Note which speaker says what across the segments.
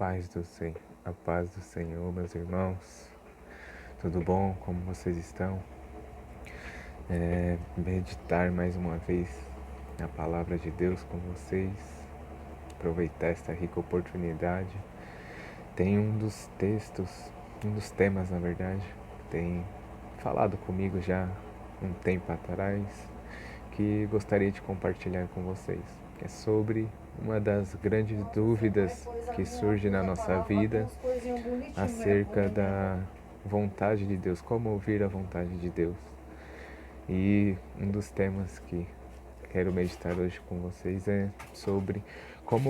Speaker 1: A paz do Senhor, meus irmãos. Tudo bom? Como vocês estão? Meditar mais uma vez na palavra de Deus com vocês. Aproveitar esta rica oportunidade. Tem um dos temas, na verdade, que tem falado comigo já um tempo atrás, que gostaria de compartilhar com vocês. É sobre uma das grandes dúvidas que surge na nossa vida acerca da vontade de Deus, como ouvir a vontade de Deus. E um dos temas que quero meditar hoje com vocês é sobre como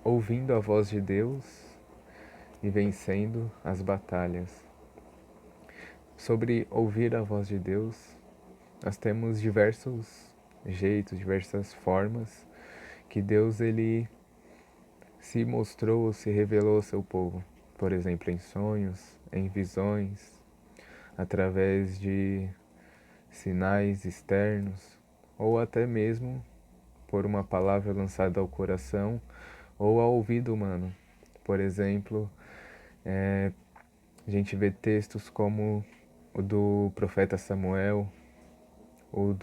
Speaker 1: ouvindo a voz de Deus e vencendo as batalhas. Sobre ouvir a voz de Deus, nós temos diversos jeitos, diversas formas que Deus ele se mostrou ou se revelou ao seu povo. Por exemplo, em sonhos, em visões, através de sinais externos, ou até mesmo por uma palavra lançada ao coração ou ao ouvido humano. Por exemplo, a gente vê textos como o do profeta Samuel, ou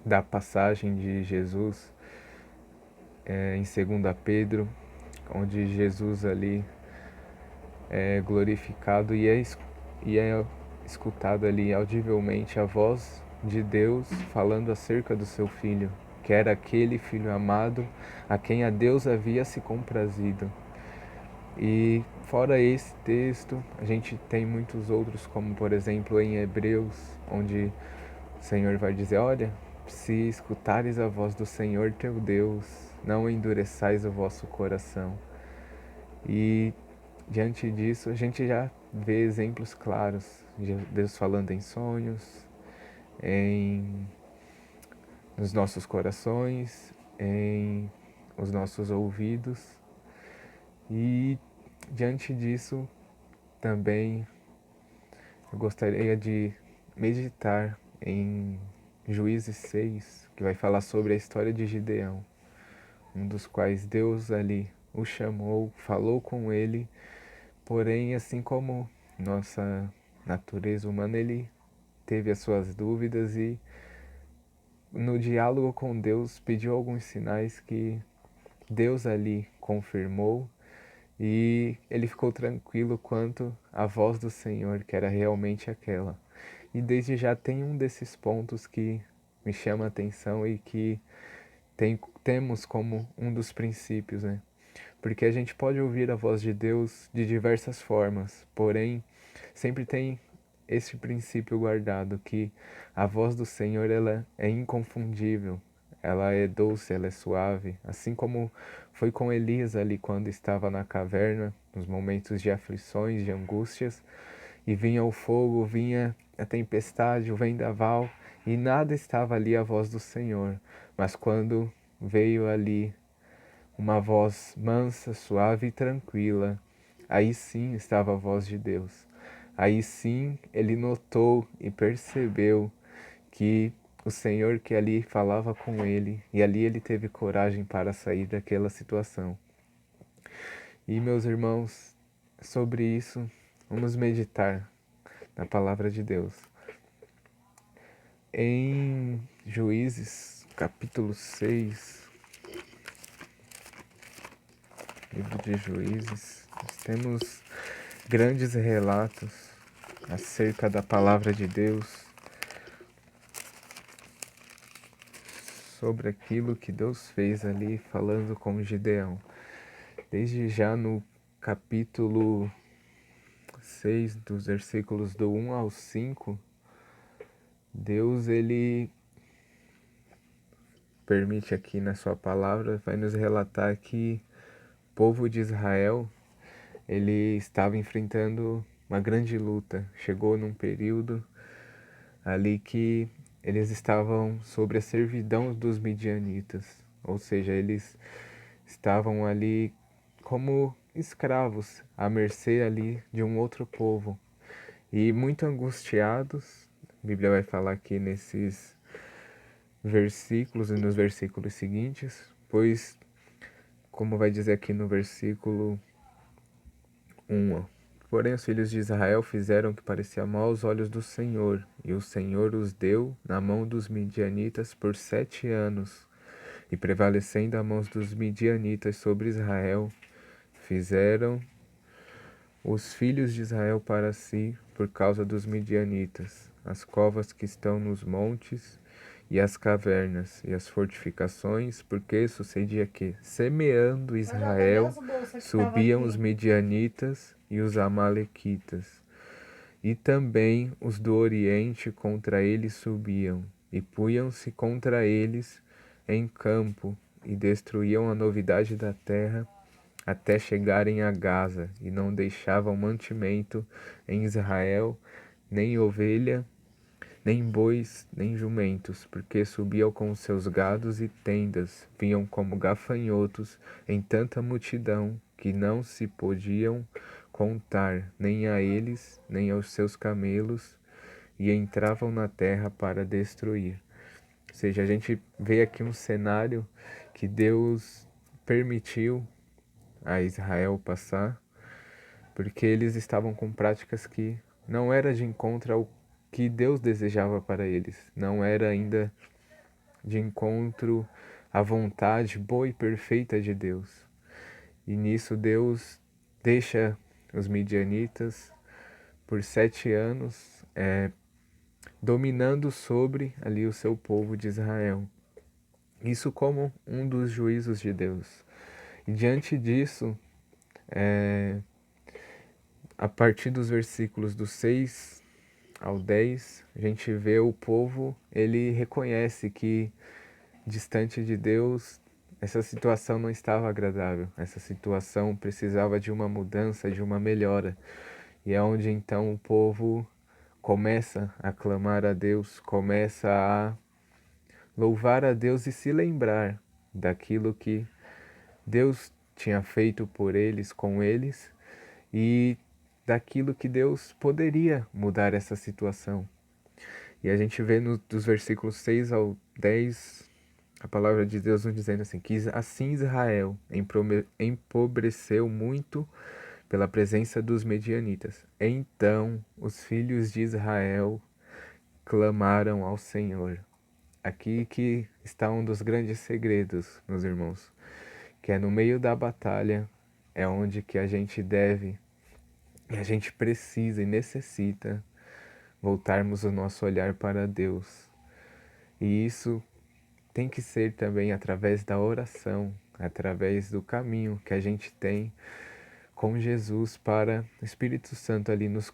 Speaker 1: da passagem de Jesus em 2 Pedro, onde Jesus ali é glorificado e é escutado ali audivelmente a voz de Deus falando acerca do seu filho, que era aquele filho amado a quem a Deus havia se comprazido. E fora esse texto, a gente tem muitos outros, como por exemplo em Hebreus, onde o Senhor vai dizer: olha, se escutares a voz do Senhor teu Deus, não endureçais o vosso coração. E diante disso, a gente já vê exemplos claros de Deus falando em sonhos, nos nossos corações, em os nossos ouvidos. E diante disso, também eu gostaria de meditar em Juízes 6, que vai falar sobre a história de Gideão, um dos quais Deus ali o chamou, falou com ele. Porém, assim como nossa natureza humana, ele teve as suas dúvidas e no diálogo com Deus pediu alguns sinais que Deus ali confirmou, e ele ficou tranquilo quanto à voz do Senhor, que era realmente aquela. E desde já tem um desses pontos que me chama a atenção e que temos como um dos princípios, né? Porque a gente pode ouvir a voz de Deus de diversas formas, porém, sempre tem esse princípio guardado, que a voz do Senhor ela é inconfundível, ela é doce, ela é suave, assim como foi com Elias ali quando estava na caverna, nos momentos de aflições, de angústias, e vinha o fogo, vinha a tempestade, o vendaval, e nada estava ali a voz do Senhor, mas quando veio ali uma voz mansa, suave e tranquila, aí sim estava a voz de Deus. Aí sim ele notou e percebeu que o Senhor que ali falava com ele, e ali ele teve coragem para sair daquela situação. E meus irmãos, sobre isso, vamos meditar na palavra de Deus. Em Juízes, capítulo 6, livro de Juízes, nós temos grandes relatos acerca da palavra de Deus, sobre aquilo que Deus fez ali falando com Gideão. Desde já no capítulo 6, dos versículos do 1 ao 5, Deus ele permite aqui na sua palavra, vai nos relatar que o povo de Israel ele estava enfrentando uma grande luta. Chegou num período ali que eles estavam sob a servidão dos midianitas, ou seja, eles estavam ali como escravos, à mercê ali de um outro povo. E muito angustiados, a Bíblia vai falar aqui nesses versículos e nos versículos seguintes, pois como vai dizer aqui no versículo 1, ó. Porém os filhos de Israel fizeram o que parecia mal aos olhos do Senhor, e o Senhor os deu na mão dos midianitas por 7 anos. E prevalecendo a mão dos midianitas sobre Israel, fizeram os filhos de Israel para si, por causa dos midianitas, as covas que estão nos montes, e as cavernas, e as fortificações, porque sucedia que, semeando Israel, subiam os midianitas e os amalequitas. E também os do Oriente contra eles subiam, e punham-se contra eles em campo, e destruíam a novidade da terra, até chegarem a Gaza, e não deixavam mantimento em Israel, nem ovelha, nem bois, nem jumentos, porque subiam com os seus gados e tendas, vinham como gafanhotos em tanta multidão, que não se podiam contar, nem a eles, nem aos seus camelos, e entravam na terra para destruir. Ou seja, a gente vê aqui um cenário que Deus permitiu a Israel passar, porque eles estavam com práticas que não era de encontro ao que Deus desejava para eles, não era ainda de encontro à vontade boa e perfeita de Deus. E nisso Deus deixa os midianitas por 7 anos dominando sobre ali o seu povo de Israel. Isso como um dos juízos de Deus. E diante disso, a partir dos versículos do 6 ao 10, a gente vê o povo, ele reconhece que distante de Deus, essa situação não estava agradável. Essa situação precisava de uma mudança, de uma melhora. E é onde então o povo começa a clamar a Deus, começa a louvar a Deus e se lembrar daquilo que Deus tinha feito por eles, com eles, e daquilo que Deus poderia mudar essa situação. E a gente vê dos versículos 6 ao 10, a palavra de Deus nos dizendo assim, que assim Israel empobreceu muito pela presença dos medianitas. Então os filhos de Israel clamaram ao Senhor. Aqui que está um dos grandes segredos, meus irmãos, que é no meio da batalha, é onde que a gente deve, a gente precisa e necessita voltarmos o nosso olhar para Deus. E isso tem que ser também através da oração, através do caminho que a gente tem com Jesus para o Espírito Santo ali nos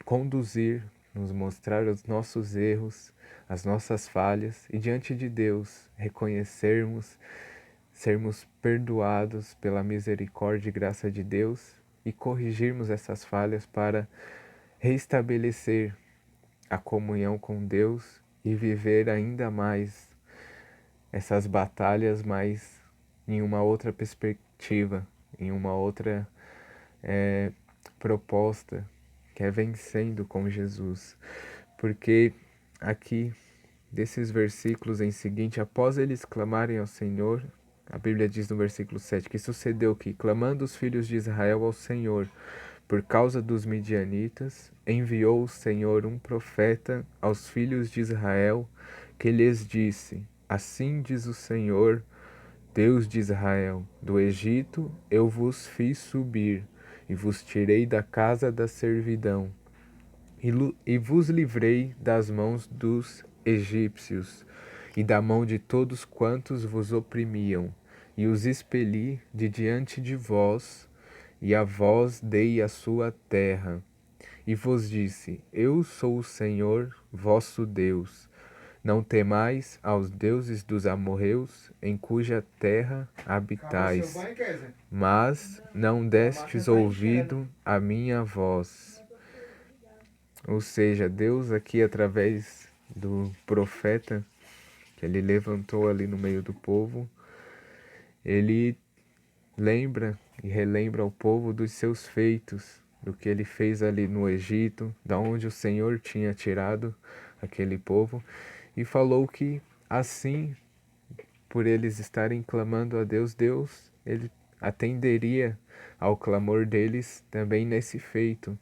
Speaker 1: conduzir, nos mostrar os nossos erros, as nossas falhas e diante de Deus reconhecermos, sermos perdoados pela misericórdia e graça de Deus e corrigirmos essas falhas para restabelecer a comunhão com Deus e viver ainda mais essas batalhas, mas em uma outra perspectiva, em uma outra proposta, que é vencendo com Jesus. Porque aqui, desses versículos em seguinte, após eles clamarem ao Senhor, a Bíblia diz no versículo 7 que sucedeu que, clamando os filhos de Israel ao Senhor por causa dos midianitas, enviou o Senhor um profeta aos filhos de Israel, que lhes disse: Assim diz o Senhor, Deus de Israel, do Egito eu vos fiz subir, e vos tirei da casa da servidão, e vos livrei das mãos dos egípcios, e da mão de todos quantos vos oprimiam, e os expeli de diante de vós, e a vós dei a sua terra. E vos disse: Eu sou o Senhor vosso Deus. Não temais aos deuses dos amorreus, em cuja terra habitais, mas não destes ouvido à minha voz. Ou seja, Deus aqui através do profeta que ele levantou ali no meio do povo, ele lembra e relembra ao povo dos seus feitos, do que ele fez ali no Egito, da onde o Senhor tinha tirado aquele povo, e falou que assim, por eles estarem clamando a Deus, Deus ele atenderia ao clamor deles também nesse feito,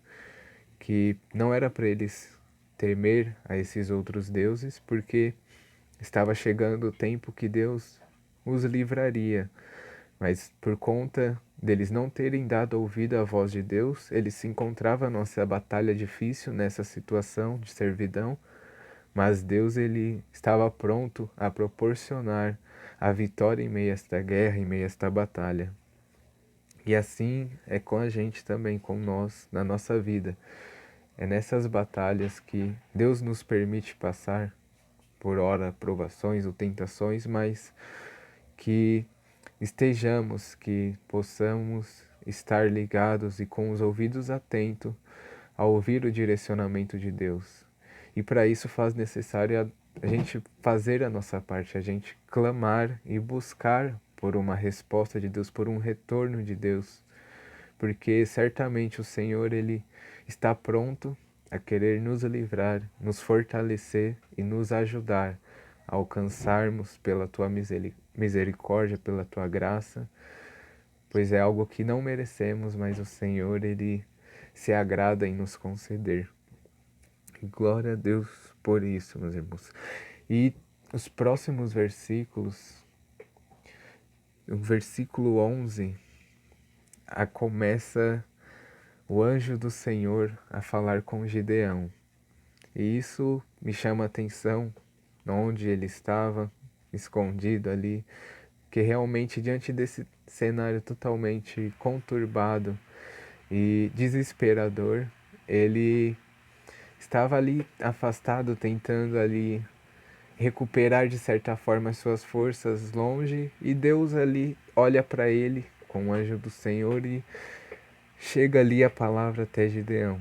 Speaker 1: que não era para eles temer a esses outros deuses, porque estava chegando o tempo que Deus os livraria. Mas por conta deles não terem dado ouvido à voz de Deus, eles se encontravam nessa batalha difícil, nessa situação de servidão, mas Deus ele estava pronto a proporcionar a vitória em meio a esta guerra, em meio a esta batalha. E assim é com a gente também, com nós, na nossa vida. É nessas batalhas que Deus nos permite passar, por ora provações ou tentações, mas que estejamos, que possamos estar ligados e com os ouvidos atentos a ouvir o direcionamento de Deus. E para isso faz necessário a gente fazer a nossa parte, a gente clamar e buscar por uma resposta de Deus, por um retorno de Deus, porque certamente o Senhor ele está pronto a querer nos livrar, nos fortalecer e nos ajudar a alcançarmos pela tua misericórdia, pela tua graça, pois é algo que não merecemos, mas o Senhor ele se agrada em nos conceder. Glória a Deus por isso, meus irmãos. E os próximos versículos, o versículo 11, começa o anjo do Senhor a falar com Gideão. E isso me chama a atenção, onde ele estava, escondido ali, que realmente diante desse cenário totalmente conturbado e desesperador, ele estava ali afastado, tentando ali recuperar de certa forma as suas forças longe, e Deus ali olha para ele com o anjo do Senhor e chega ali a palavra até Gideão,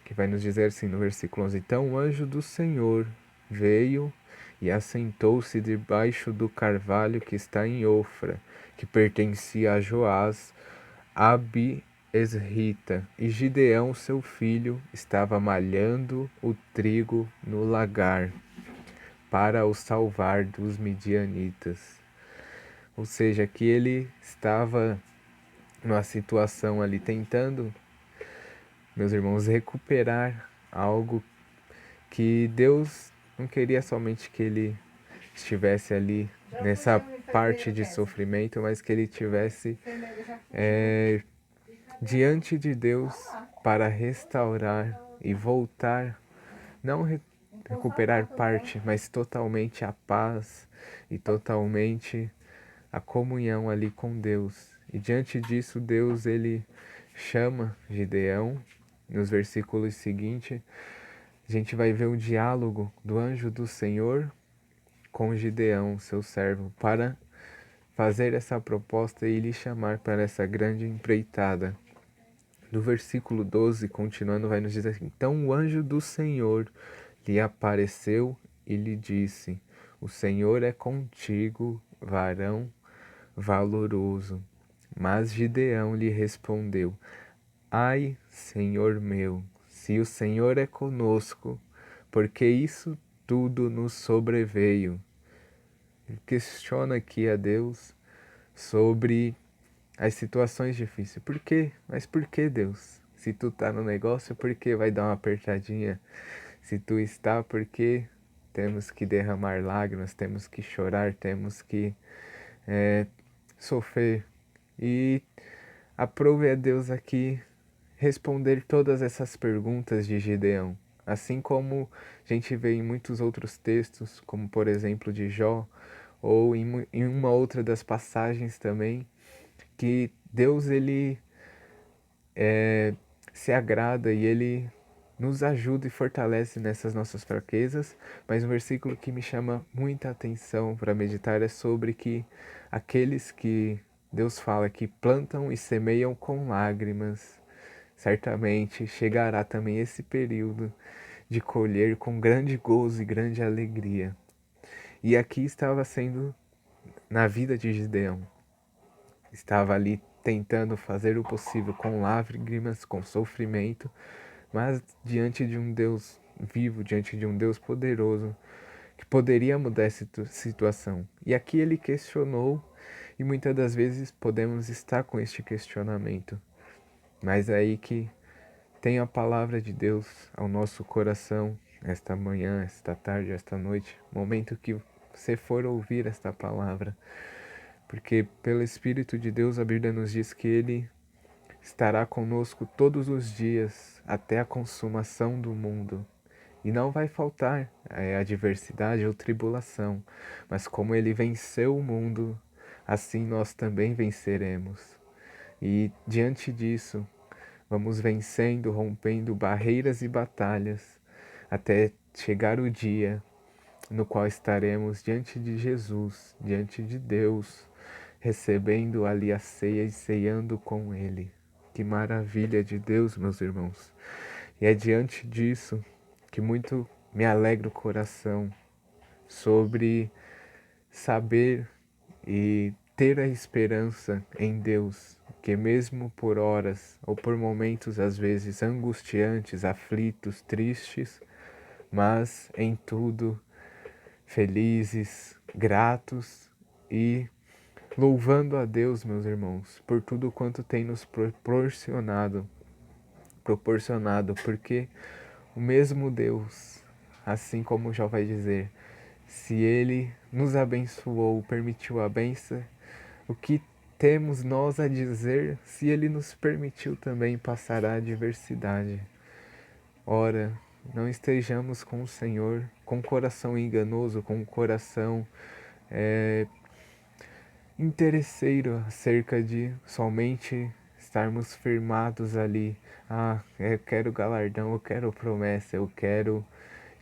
Speaker 1: que vai nos dizer assim no versículo 11: Então o anjo do Senhor veio e assentou-se debaixo do carvalho que está em Ofra, que pertencia a Joás, Abi-esrita, e Gideão, seu filho, estava malhando o trigo no lagar para o salvar dos midianitas. Ou seja, que ele estava numa situação ali tentando, meus irmãos, recuperar algo que Deus não queria somente que ele estivesse ali nessa parte de sofrimento, mas que ele tivesse diante de Deus para restaurar e voltar, não recuperar parte, mas totalmente a paz e totalmente a comunhão ali com Deus. E diante disso, Deus ele chama Gideão. Nos versículos seguintes, a gente vai ver o diálogo do anjo do Senhor com Gideão, seu servo, para fazer essa proposta e lhe chamar para essa grande empreitada. Do versículo 12, continuando, vai nos dizer assim: Então o anjo do Senhor lhe apareceu e lhe disse: O Senhor é contigo, varão valoroso. Mas Gideão lhe respondeu: Ai, Senhor meu, se o Senhor é conosco, porque isso tudo nos sobreveio. Ele questiona aqui a Deus sobre as situações difíceis. Por quê? Mas por que, Deus? Se tu tá no negócio, por que vai dar uma apertadinha? Se tu está, por que temos que derramar lágrimas, temos que chorar, temos que sofrer? E aprove a Deus aqui responder todas essas perguntas de Gideão. Assim como a gente vê em muitos outros textos, como por exemplo de Jó, ou em uma outra das passagens também, que Deus ele se agrada e ele nos ajuda e fortalece nessas nossas fraquezas, mas um versículo que me chama muita atenção para meditar é sobre que aqueles que Deus fala que plantam e semeiam com lágrimas, certamente chegará também esse período de colher com grande gozo e grande alegria. E aqui estava sendo na vida de Gideão. Estava ali tentando fazer o possível com lágrimas, com sofrimento, mas diante de um Deus vivo, diante de um Deus poderoso, que poderia mudar essa situação. E aqui ele questionou E muitas das vezes podemos estar com este questionamento, mas é aí que tem a palavra de Deus ao nosso coração, esta manhã, esta tarde, esta noite, momento que você for ouvir esta palavra, porque pelo Espírito de Deus a Bíblia nos diz que Ele estará conosco todos os dias até a consumação do mundo. E não vai faltar adversidade ou tribulação, mas como Ele venceu o mundo, assim nós também venceremos. E diante disso, vamos vencendo, rompendo barreiras e batalhas, até chegar o dia no qual estaremos diante de Jesus, diante de Deus, recebendo ali a ceia e ceando com Ele. Que maravilha de Deus, meus irmãos. E é diante disso que muito me alegra o coração sobre saber e ter a esperança em Deus, que mesmo por horas ou por momentos às vezes angustiantes, aflitos, tristes, mas em tudo felizes, gratos e louvando a Deus, meus irmãos, por tudo quanto tem nos proporcionado, porque o mesmo Deus, assim como já vai dizer, se Ele nos abençoou, permitiu a bênção, o que temos nós a dizer se Ele nos permitiu também passar a adversidade? Ora, não estejamos com o Senhor com o coração enganoso, com o coração interesseiro acerca de somente estarmos firmados ali. Ah, eu quero galardão, eu quero promessa, eu quero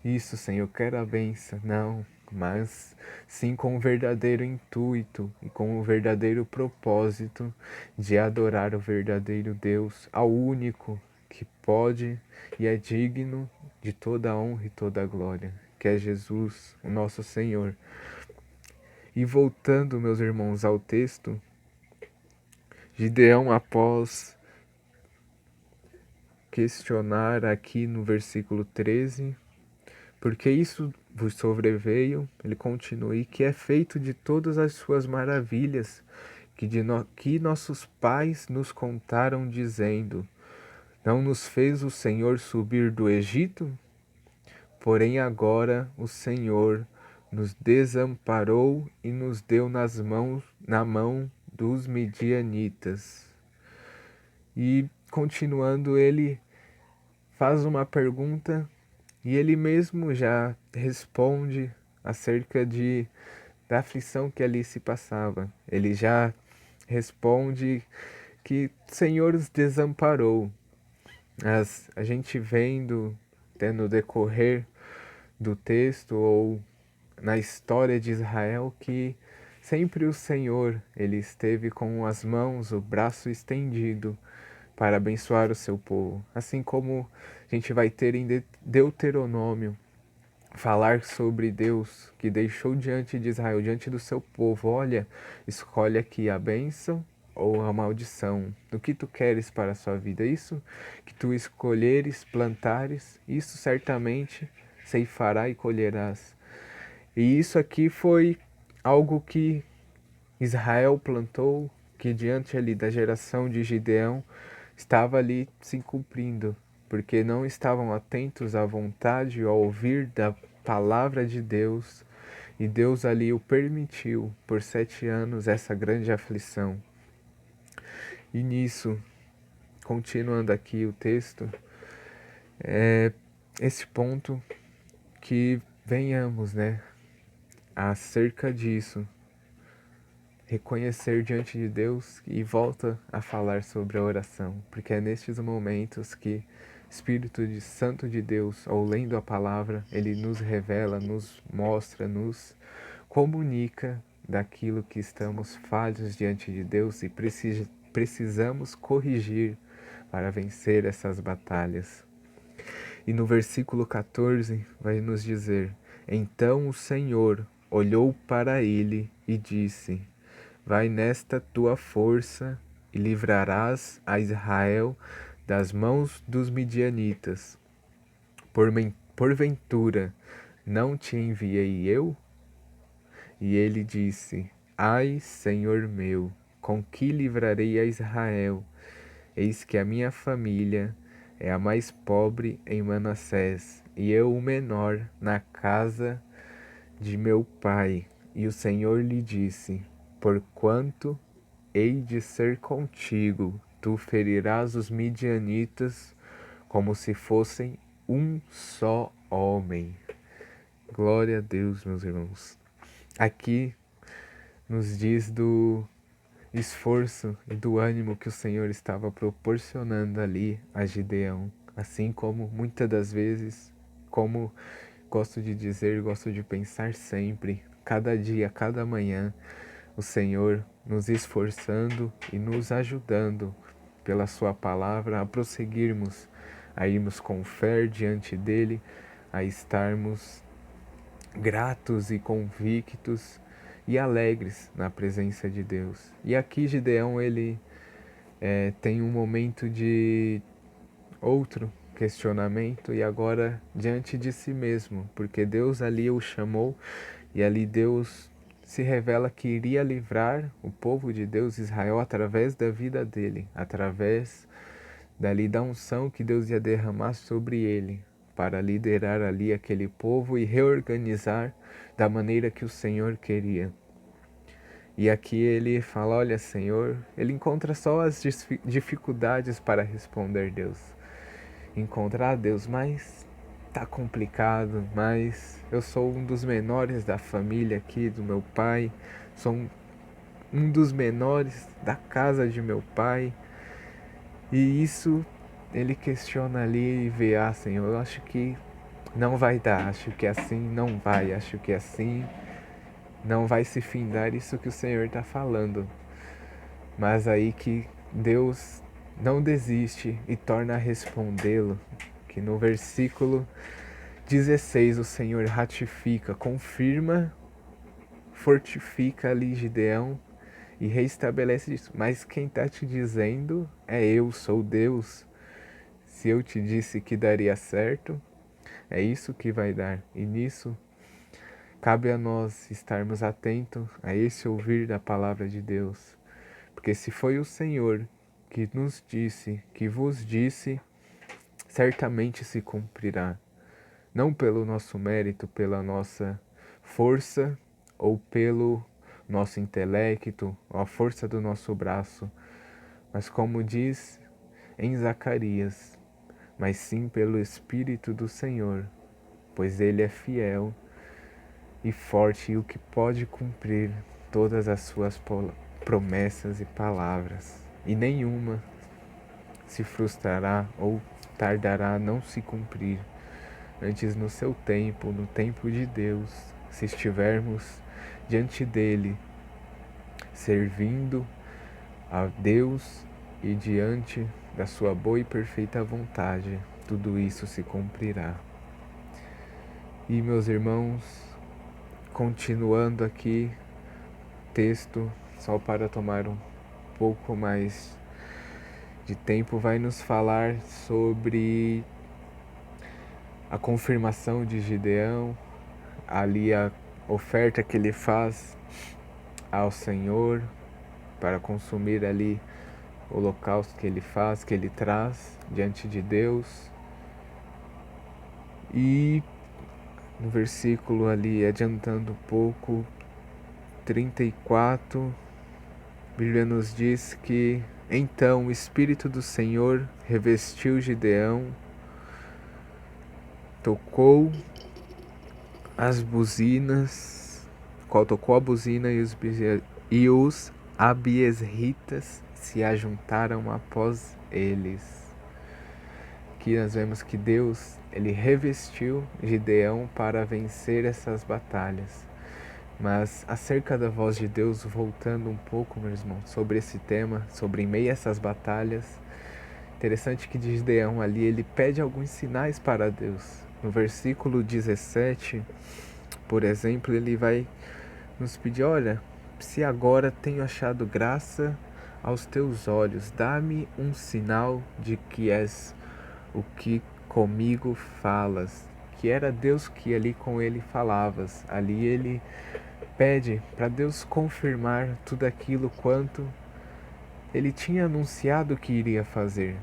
Speaker 1: isso, Senhor, eu quero a bênção. Não, mas sim com o verdadeiro intuito e com o verdadeiro propósito de adorar o verdadeiro Deus, ao único que pode e é digno de toda a honra e toda a glória, que é Jesus, o nosso Senhor. E voltando, meus irmãos, ao texto, Gideão, após questionar aqui no versículo 13, porque isso vos sobreveio, ele continua, e que é feito de todas as suas maravilhas, que nossos pais nos contaram, dizendo: não nos fez o Senhor subir do Egito? Porém agora o Senhor nos desamparou e nos deu na mão dos midianitas. E continuando, ele faz uma pergunta e ele mesmo já responde acerca da aflição que ali se passava. Ele já responde que o Senhor os desamparou. Mas a gente vendo, até no decorrer do texto ou na história de Israel, que sempre o Senhor, ele esteve com as mãos, o braço estendido para abençoar o seu povo. Assim como a gente vai ter em Deuteronômio, falar sobre Deus que deixou diante de Israel, diante do seu povo: olha, escolhe aqui a bênção ou a maldição, do que tu queres para a sua vida. Isso que tu escolheres, plantares, isso certamente ceifará e colherás. E isso aqui foi algo que Israel plantou, que diante ali da geração de Gideão estava ali se cumprindo, porque não estavam atentos à vontade ou ao ouvir da palavra de Deus, e Deus ali o permitiu por 7 anos essa grande aflição. E nisso, continuando aqui o texto, é esse ponto que venhamos, acerca disso, reconhecer diante de Deus e volta a falar sobre a oração, porque é nestes momentos que o Espírito Santo de Deus, ao lendo a palavra, ele nos revela, nos mostra, nos comunica daquilo que estamos falhos diante de Deus e precisamos corrigir para vencer essas batalhas. E no versículo 14 vai nos dizer: então o Senhor olhou para ele e disse: vai nesta tua força e livrarás a Israel das mãos dos midianitas. Porventura, não te enviei eu? E ele disse: Ai, Senhor meu, com que livrarei a Israel? Eis que a minha família é a mais pobre em Manassés, e eu o menor na casa de meu pai. E o Senhor lhe disse: Porquanto hei de ser contigo, tu ferirás os midianitas como se fossem um só homem. Glória a Deus, meus irmãos. Aqui nos diz do esforço e do ânimo que o Senhor estava proporcionando ali a Gideão, assim como muitas das vezes, como gosto de dizer, gosto de pensar sempre, cada dia, cada manhã, o Senhor nos esforçando e nos ajudando pela sua palavra a prosseguirmos, a irmos com fé diante dele, a estarmos gratos e convictos e alegres na presença de Deus. E aqui Gideão ele tem um momento de outro questionamento e agora diante de si mesmo, porque Deus ali o chamou e ali Deus se revela que iria livrar o povo de Deus, Israel, através da vida dele, através dali da unção que Deus ia derramar sobre ele, para liderar ali aquele povo e reorganizar da maneira que o Senhor queria. E aqui ele fala, olha Senhor, ele encontra só as dificuldades para responder Deus. Encontrar Deus, mas tá complicado, mas eu sou um dos menores da família aqui, do meu pai, sou um dos menores da casa de meu pai. E isso ele questiona ali e vê, Senhor, eu acho que não vai dar, acho que assim não vai, acho que assim não vai se findar isso que o Senhor está falando. Mas aí que Deus não desiste e torna a respondê-lo, que no versículo 16 o Senhor ratifica, confirma, fortifica ali Gideão e reestabelece isso. Mas quem está te dizendo é eu, sou Deus. Se eu te disse que daria certo, é isso que vai dar. E nisso cabe a nós estarmos atentos a esse ouvir da palavra de Deus. Porque se foi o Senhor que nos disse, que vos disse, certamente se cumprirá. Não pelo nosso mérito, pela nossa força ou pelo nosso intelecto, ou a força do nosso braço, mas como diz em Zacarias, mas sim pelo Espírito do Senhor, pois Ele é fiel e forte e o que pode cumprir todas as suas promessas e palavras, e nenhuma se frustrará ou tardará a não se cumprir. Antes, no seu tempo, no tempo de Deus, se estivermos diante dele, servindo a Deus e diante da sua boa e perfeita vontade, tudo isso se cumprirá. E meus irmãos, continuando aqui, texto, só para tomar um pouco mais de tempo, vai nos falar sobre a confirmação de Gideão, ali a oferta que ele faz ao Senhor para consumir ali o holocausto que ele faz, que ele traz diante de Deus. E no versículo ali, adiantando um pouco, 34, a Bíblia nos diz que então o Espírito do Senhor revestiu Gideão, tocou as buzinas, qual tocou a buzina e os abiesritas se ajuntaram após eles. Aqui nós vemos que Deus, ele revestiu Gideão para vencer essas batalhas. Mas acerca da voz de Deus, voltando um pouco, meu irmão, sobre esse tema, sobre em meio a essas batalhas, interessante que Gideão ali, ele pede alguns sinais para Deus. No versículo 17, por exemplo, ele vai nos pedir, olha, se agora tenho achado graça aos teus olhos, dá-me um sinal de que és o que comigo falas. Que era Deus que ali com ele falavas. Ali ele pede para Deus confirmar tudo aquilo quanto ele tinha anunciado que iria fazer.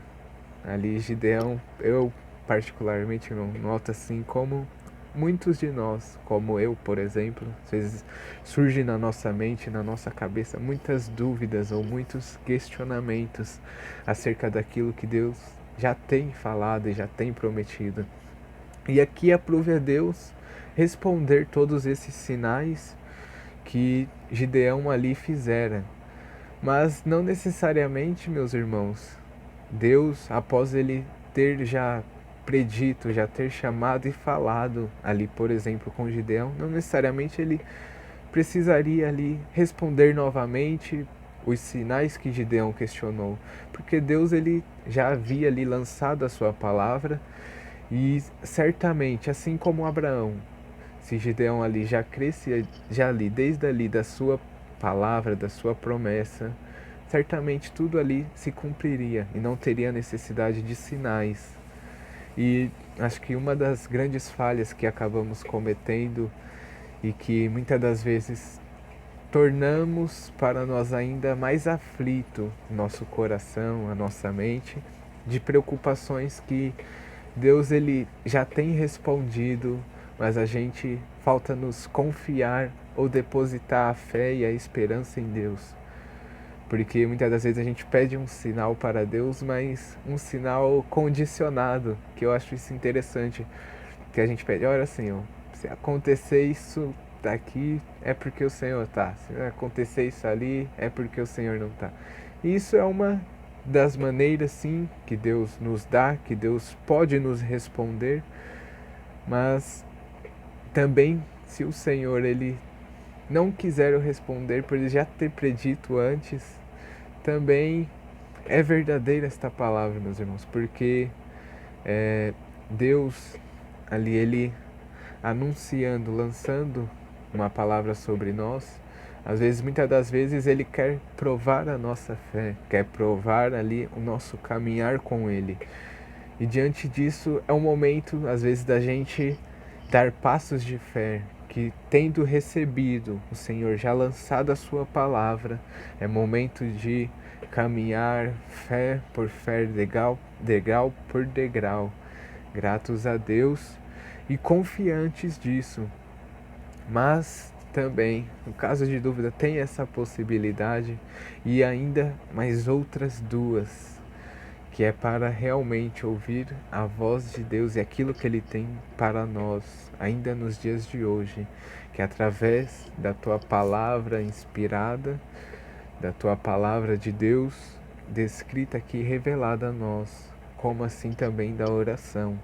Speaker 1: Ali Gideão, eu particularmente noto assim como muitos de nós, como eu, por exemplo, às vezes surge na nossa mente, na nossa cabeça, muitas dúvidas ou muitos questionamentos acerca daquilo que Deus já tem falado e já tem prometido. E aqui aprove a Deus responder todos esses sinais que Gideão ali fizera. Mas não necessariamente, meus irmãos, Deus, após ele ter já predito, já ter chamado e falado ali, por exemplo, com Gideão, não necessariamente ele precisaria ali responder novamente os sinais que Gideão questionou, porque Deus ele já havia ali lançado a sua palavra e certamente, assim como Abraão, se Gideão ali já crescia já ali desde ali da sua palavra, da sua promessa, certamente tudo ali se cumpriria e não teria necessidade de sinais. E acho que uma das grandes falhas que acabamos cometendo e que muitas das vezes tornamos para nós ainda mais aflito nosso coração, a nossa mente, de preocupações que Deus ele já tem respondido, mas a gente falta nos confiar ou depositar a fé e a esperança em Deus. Porque muitas das vezes a gente pede um sinal para Deus, mas um sinal condicionado, que eu acho isso interessante. Que a gente pede, olha Senhor, se acontecer isso daqui é porque o Senhor está. Se acontecer isso ali é porque o Senhor não está. E isso é uma das maneiras sim que Deus nos dá, que Deus pode nos responder, mas também se o Senhor ele não quiser eu responder por ele já ter predito antes, também é verdadeira esta palavra, meus irmãos, porque Deus ali ele anunciando, lançando uma palavra sobre nós, às vezes, muitas das vezes, ele quer provar a nossa fé, quer provar ali o nosso caminhar com ele. E diante disso é um momento, às vezes, da gente dar passos de fé, que tendo recebido o Senhor já lançado a sua palavra, é momento de caminhar fé por fé, degrau por degrau, gratos a Deus e confiantes disso. Mas também, no caso de dúvida, tem essa possibilidade e ainda mais outras duas, que é para realmente ouvir a voz de Deus e aquilo que Ele tem para nós, ainda nos dias de hoje, que é através da Tua palavra inspirada, da Tua palavra de Deus, descrita aqui, revelada a nós, como assim também da oração.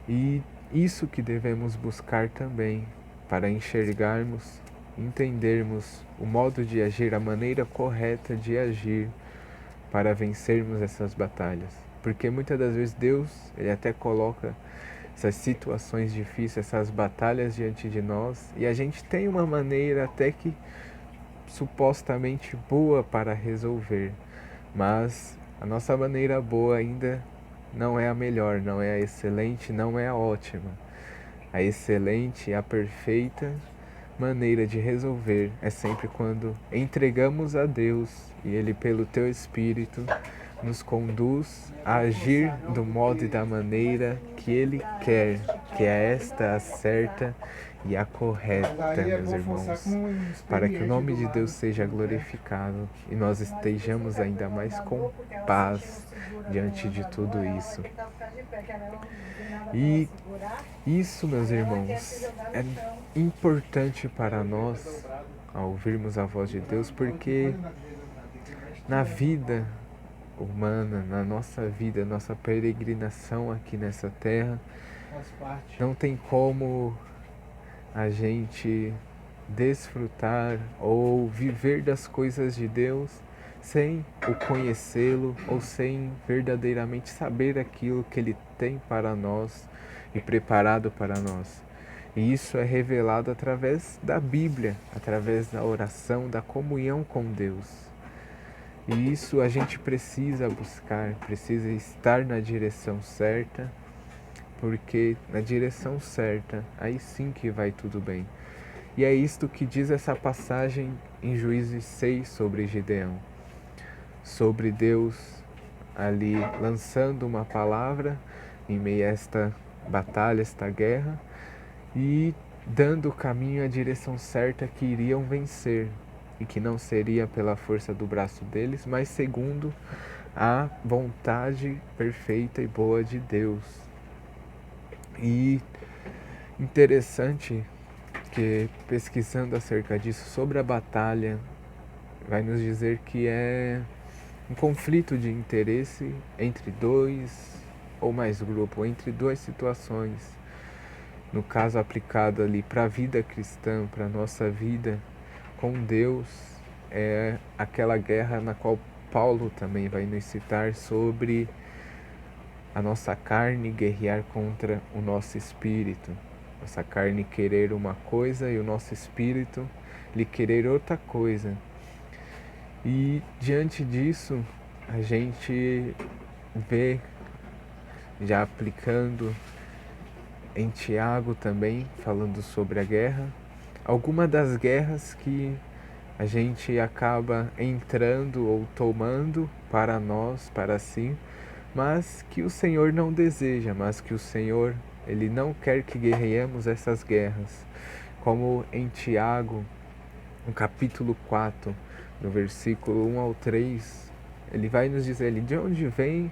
Speaker 1: E isso que devemos buscar também, para enxergarmos, entendermos o modo de agir, a maneira correta de agir, para vencermos essas batalhas. Porque muitas das vezes Deus, Ele até coloca essas situações difíceis, essas batalhas diante de nós, e a gente tem uma maneira até que supostamente boa para resolver, mas a nossa maneira boa ainda não é a melhor, não é a excelente, não é a ótima. A excelente e a perfeita maneira de resolver é sempre quando entregamos a Deus e Ele, pelo Teu Espírito, nos conduz a agir do modo e da maneira que Ele quer, que é esta a certa e a correta, meus irmãos, para que o nome de Deus seja glorificado e nós estejamos ainda mais com paz diante de tudo isso. E isso, meus irmãos, é importante para nós ao ouvirmos a voz de Deus, porque na vida humana, na nossa vida, nossa peregrinação aqui nessa terra, não tem como a gente desfrutar ou viver das coisas de Deus sem o conhecê-lo ou sem verdadeiramente saber aquilo que Ele tem para nós e preparado para nós. E isso é revelado através da Bíblia, através da oração, da comunhão com Deus. E isso a gente precisa buscar, precisa estar na direção certa, porque na direção certa, aí sim que vai tudo bem. E é isto que diz essa passagem em Juízes 6 sobre Gideão, sobre Deus ali lançando uma palavra em meio a esta batalha, esta guerra, e dando o caminho, a direção certa que iriam vencer, e que não seria pela força do braço deles, mas segundo a vontade perfeita e boa de Deus. E interessante que, pesquisando acerca disso, sobre a batalha, vai nos dizer que é um conflito de interesse entre dois ou mais grupos, entre duas situações. No caso aplicado ali para a vida cristã, para a nossa vida com Deus, é aquela guerra na qual Paulo também vai nos citar sobre a nossa carne guerrear contra o nosso espírito. Nossa carne querer uma coisa e o nosso espírito lhe querer outra coisa. E diante disso, a gente vê, já aplicando em Tiago também, falando sobre a guerra, alguma das guerras que a gente acaba entrando ou tomando para nós, para si, mas que o Senhor não deseja, mas que o Senhor, Ele não quer que guerreemos essas guerras. Como em Tiago, no capítulo 4, no versículo 1 ao 3, ele vai nos dizer ali, de onde vêm